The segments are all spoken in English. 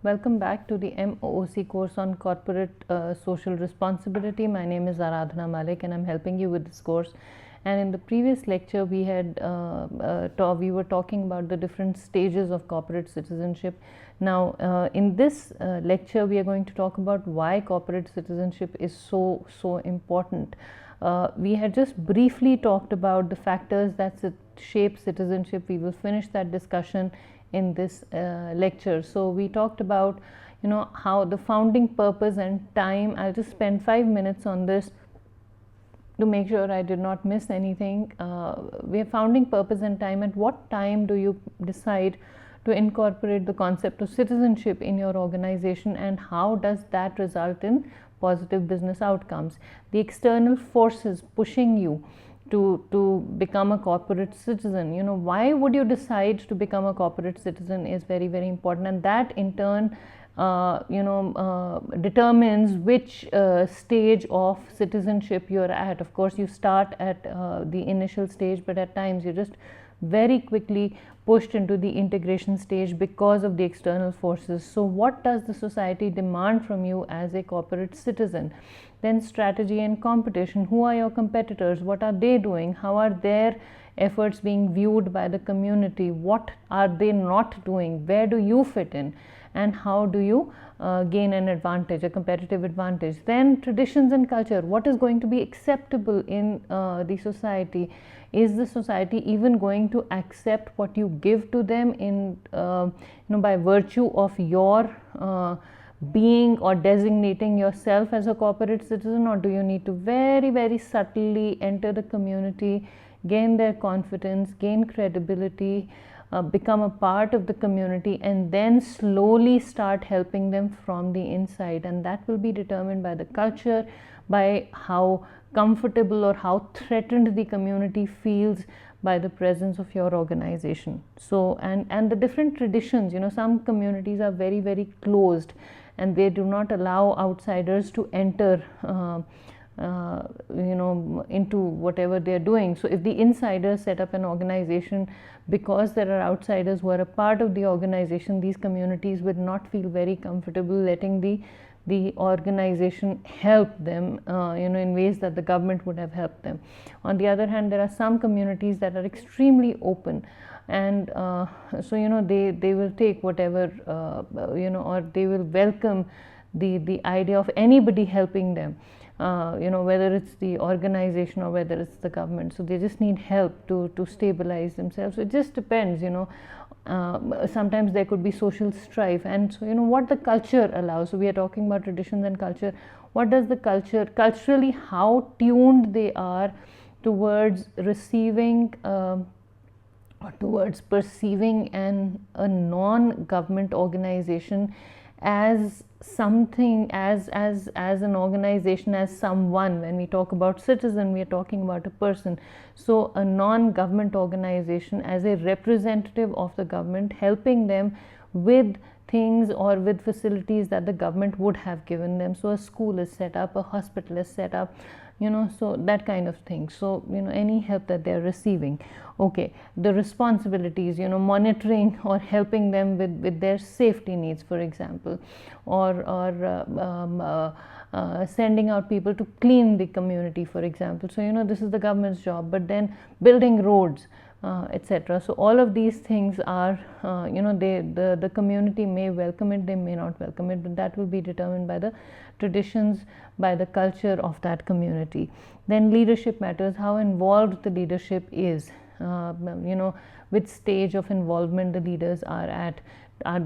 Welcome back to the MOOC course on corporate social responsibility. My name is Aradhana Malik and I'm helping you with this course. And in the previous lecture, we were talking about the different stages of corporate citizenship. Now, in this lecture, we are going to talk about why corporate citizenship is so important. We had just briefly talked about the factors that shape citizenship. We will finish that discussion in this lecture. So we talked about how the founding purpose and time. I'll just spend 5 minutes on this to make sure I did not miss anything. We have founding purpose and time. At what time do you decide to incorporate the concept of citizenship in your organization, and how does that result in positive business outcomes? The external forces pushing you to become a corporate citizen, why would you decide to become a corporate citizen is very, very important, and that in turn determines which stage of citizenship you're at. Of course, you start at the initial stage, but at times you're just very quickly pushed into the integration stage because of the external forces. So what does the society demand from you as a corporate citizen? Then strategy and competition. Who are your competitors? What are they doing? How are their efforts being viewed by the community? What are they not doing? Where do you fit in? And how do you gain an advantage, a competitive advantage? Then traditions and culture. What is going to be acceptable in the society? Is the society even going to accept what you give to them in by virtue of your being or designating yourself as a corporate citizen? Or do you need to very, very subtly enter the community, gain their confidence, gain credibility, become a part of the community, and then slowly start helping them from the inside? And that will be determined by the culture, by how comfortable or how threatened the community feels by the presence of your organization. So and the different traditions, some communities are very, very closed and they do not allow outsiders to enter into whatever they're doing. So if the insiders set up an organization, because there are outsiders who are a part of the organization, these communities would not feel very comfortable letting the organization help them in ways that the government would have helped them. On the other hand, there are some communities that are extremely open, and so they will take whatever or they will welcome the idea of anybody helping them, whether it's the organization or whether it's the government. So they just need help to stabilize themselves. So it just depends, sometimes there could be social strife, and so what the culture allows. So we are talking about traditions and culture. What does the culture, culturally, how tuned they are towards receiving or towards perceiving a non-government organization as something, as an organization, as someone. When we talk about citizen, we are talking about a person. So a non-government organization as a representative of the government, helping them with things or with facilities that the government would have given them. So a school is set up, a hospital is set up, so that kind of thing. So any help that they're receiving. Okay, the responsibilities, monitoring or helping them with their safety needs, for example, or sending out people to clean the community, for example. So this is the government's job. But then building roads, etc. So all of these things are the community may welcome it, they may not welcome it, but that will be determined by the traditions, by the culture of that community. Then leadership matters, how involved the leadership is, which stage of involvement the leaders are at.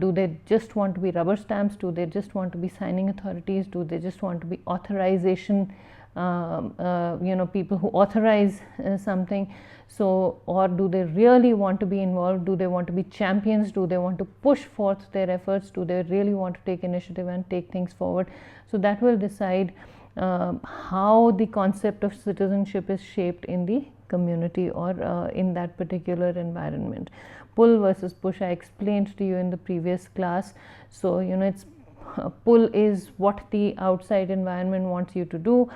Do they just want to be rubber stamps? Do they just want to be signing authorities? Do they just want to be authorization people who authorize something? So, or do they really want to be involved? Do they want to be champions? Do they want to push forth their efforts? Do they really want to take initiative and take things forward? So that will decide how the concept of citizenship is shaped in the community or in that particular environment. Pull versus push, I explained to you in the previous class. So it's pull is what the outside environment wants you to do.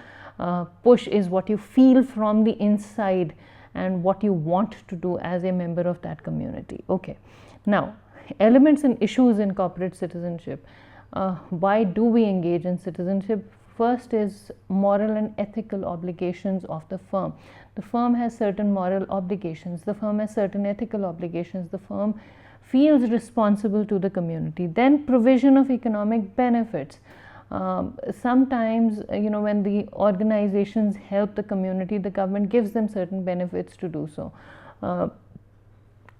Push is what you feel from the inside and what you want to do as a member of that community. Okay, now elements and issues in corporate citizenship. Why do we engage in citizenship? First is moral and ethical obligations of the firm. The firm has certain moral obligations, the firm has certain ethical obligations, the firm feels responsible to the community. Then provision of economic benefits. Sometimes, when the organizations help the community, the government gives them certain benefits to do so.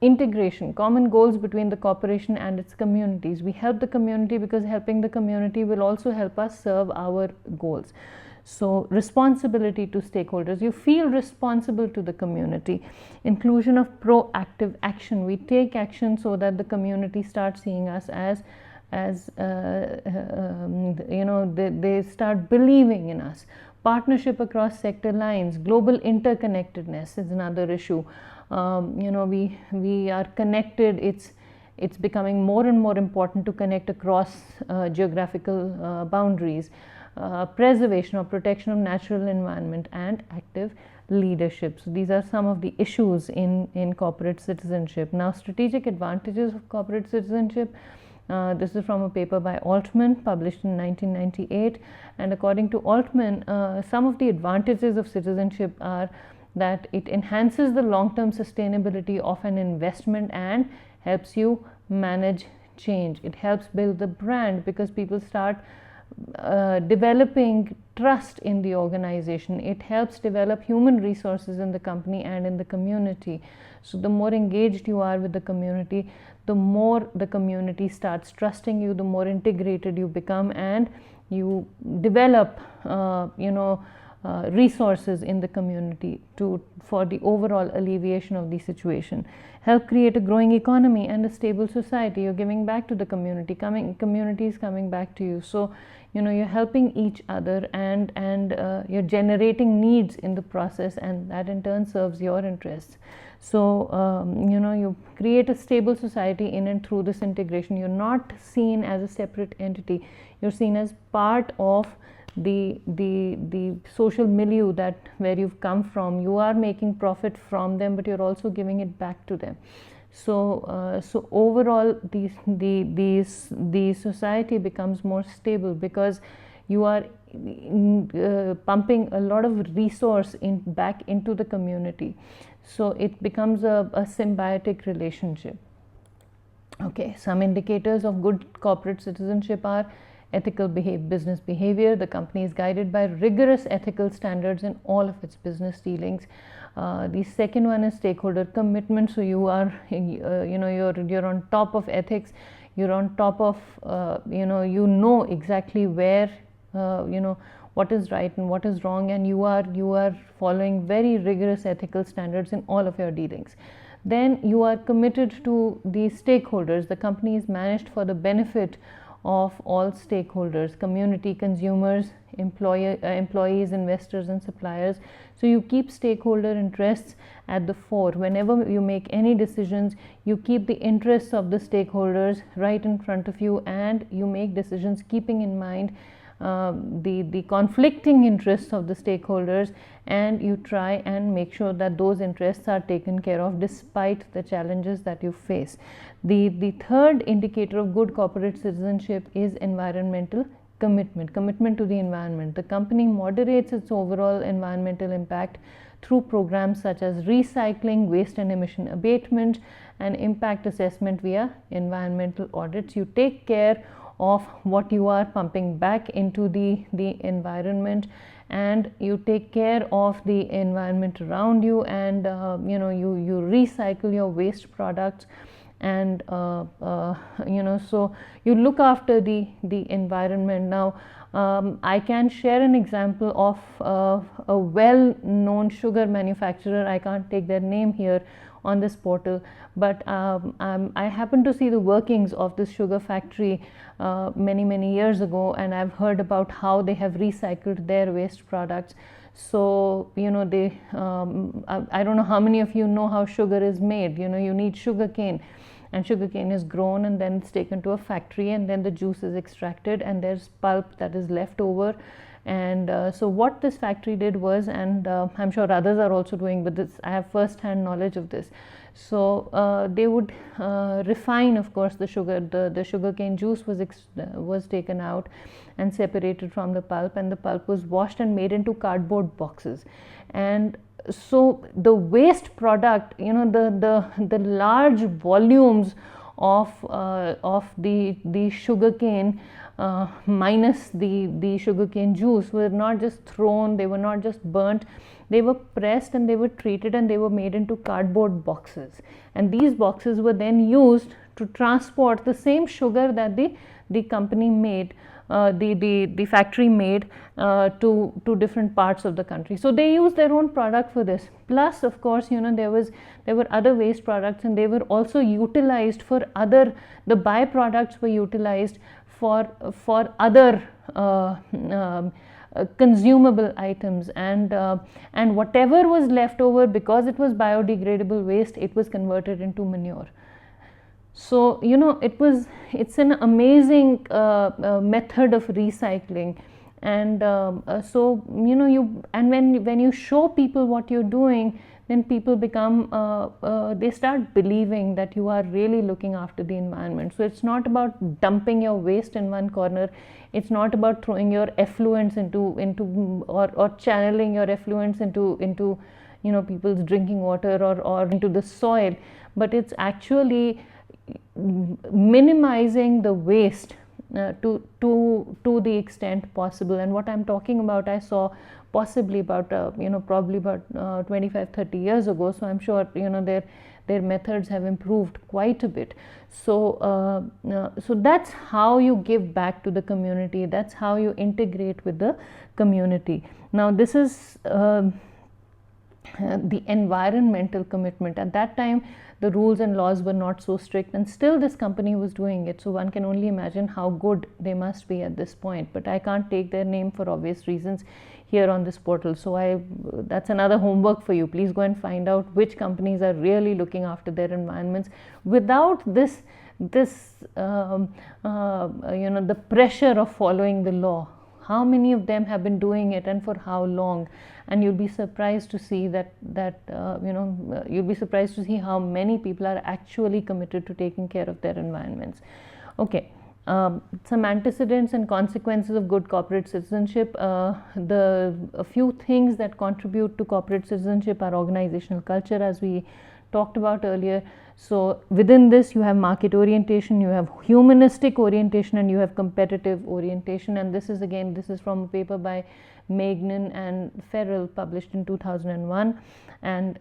Integration, common goals between the corporation and its communities. We help the community because helping the community will also help us serve our goals. So responsibility to stakeholders, you feel responsible to the community. Inclusion of proactive action, we take action so that the community starts seeing us as they start believing in us. Partnership across sector lines, global interconnectedness is another issue. We are connected. It's becoming more and more important to connect across geographical boundaries. Preservation or protection of natural environment and active leadership. So these are some of the issues in corporate citizenship. Now, strategic advantages of corporate citizenship. This is from a paper by Altman published in 1998, and according to Altman, some of the advantages of citizenship are that it enhances the long-term sustainability of an investment and helps you manage change. It helps build the brand because people start developing trust in the organization. It helps develop human resources in the company and in the community. So the more engaged you are with the community, the more the community starts trusting you, the more integrated you become, and you develop resources in the community for the overall alleviation of the situation. Help create a growing economy and a stable society. You're giving back to the community, community is coming back to you. So you're helping each other, and you're generating needs in the process, and that in turn serves your interests. So you create a stable society in and through this integration. You're not seen as a separate entity, you're seen as part of the social milieu where you've come from. You are making profit from them, but you're also giving it back to them. So overall, the society becomes more stable because you are pumping a lot of resource back into the community. So it becomes a symbiotic relationship. Okay, some indicators of good corporate citizenship are ethical business behavior. The company is guided by rigorous ethical standards in all of its business dealings. The second one is stakeholder commitment. So you are, you're on top of ethics. You're on top of, exactly where, what is right and what is wrong, and you are following very rigorous ethical standards in all of your dealings. Then you are committed to the stakeholders. The company is managed for the benefit of all stakeholders: community, consumers, employees, investors, and suppliers. So you keep stakeholder interests at the fore. Whenever you make any decisions, you keep the interests of the stakeholders right in front of you, and you make decisions keeping in mind the conflicting interests of the stakeholders, and you try and make sure that those interests are taken care of despite the challenges that you face. The third indicator of good corporate citizenship is environmental commitment to the environment. The company moderates its overall environmental impact through programs such as recycling, waste and emission abatement, and impact assessment via environmental audits. You take care of what you are pumping back into the environment, and you take care of the environment around you, and you recycle your waste products, and so you look after the environment. Now I can share an example of a well-known sugar manufacturer. I can't take their name here on this portal, but I happened to see the workings of this sugar factory many years ago, and I've heard about how they have recycled their waste products. So they I don't know how many of you know how sugar is made. You need sugar cane, and sugar cane is grown, and then it's taken to a factory, and then the juice is extracted, and there's pulp that is left over. And so what this factory did was, and I'm sure others are also doing, but I have first-hand knowledge of this. So they would refine, of course, the sugar. The sugarcane juice was taken out and separated from the pulp, and the pulp was washed and made into cardboard boxes. And so the waste product, the large volumes of the sugarcane minus the sugarcane juice were not just thrown, they were not just burnt, they were pressed and they were treated and they were made into cardboard boxes. And these boxes were then used to transport the same sugar that the company made, the factory made, to different parts of the country. So they used their own product for this. Plus, of course, there were other waste products, and they were also utilized for other. The byproducts were utilized for other consumable items, and whatever was left over, because it was biodegradable waste, it was converted into manure. So it's an amazing method of recycling. And so when you show people what you're doing, then people become they start believing that you are really looking after the environment. So it's not about dumping your waste in one corner, it's not about throwing your effluents into or channeling your effluents into people's drinking water or into the soil, but it's actually minimizing the waste to the extent possible. And what I'm talking about, I saw possibly about probably about 25-30 years ago, so I'm sure their methods have improved quite a bit. So so that's how you give back to the community, that's how you integrate with the community. Now this is the environmental commitment. At that time the rules and laws were not so strict, and still this company was doing it, so one can only imagine how good they must be at this point. But I can't take their name for obvious reasons here on this portal, so that's another homework for you. Please go and find out which companies are really looking after their environments without the pressure of following the law. How many of them have been doing it, and for how long? And you'll be surprised to see you'll be surprised to see how many people are actually committed to taking care of their environments. Okay, some antecedents and consequences of good corporate citizenship. A few things that contribute to corporate citizenship are organizational culture, as we talked about earlier. So within this you have market orientation, you have humanistic orientation, and you have competitive orientation. And this is from a paper by Magnan and Ferrell, published in 2001, and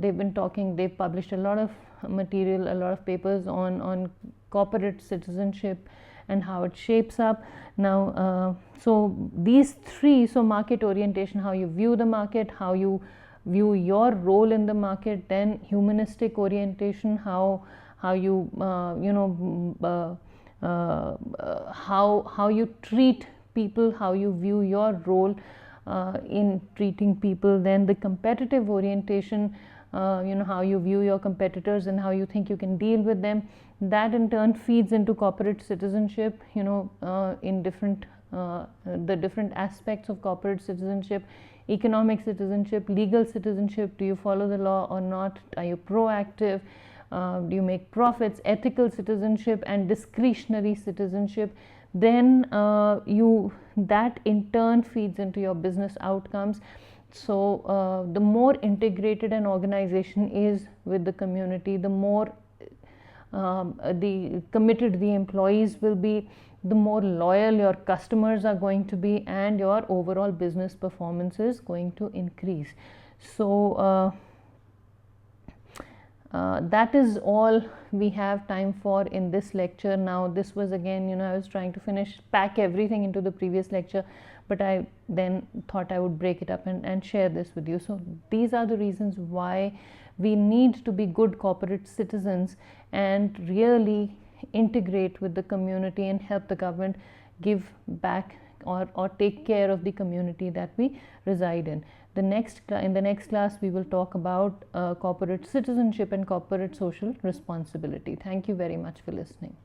they've published a lot of material, a lot of papers on corporate citizenship and how it shapes up. Now so these three, so market orientation, how you view the market, how you view your role in the market, then humanistic orientation, how you how you treat people, how you view your role in treating people, then the competitive orientation, how you view your competitors and how you think you can deal with them. That in turn feeds into corporate citizenship, in the different aspects of corporate citizenship: economic citizenship, legal citizenship, do you follow the law or not, are you proactive, do you make profits, ethical citizenship, and discretionary citizenship. Then that in turn feeds into your business outcomes. So the more integrated an organization is with the community, the more the committed the employees will be, the more loyal your customers are going to be, and your overall business performance is going to increase. So that is all we have time for in this lecture. Now this was again, I was trying to pack everything into the previous lecture, but I then thought I would break it up and share this with you. So these are the reasons why we need to be good corporate citizens and really integrate with the community and help the government give back or take care of the community that we reside in. In the next class we will talk about corporate citizenship and corporate social responsibility. Thank you very much for listening.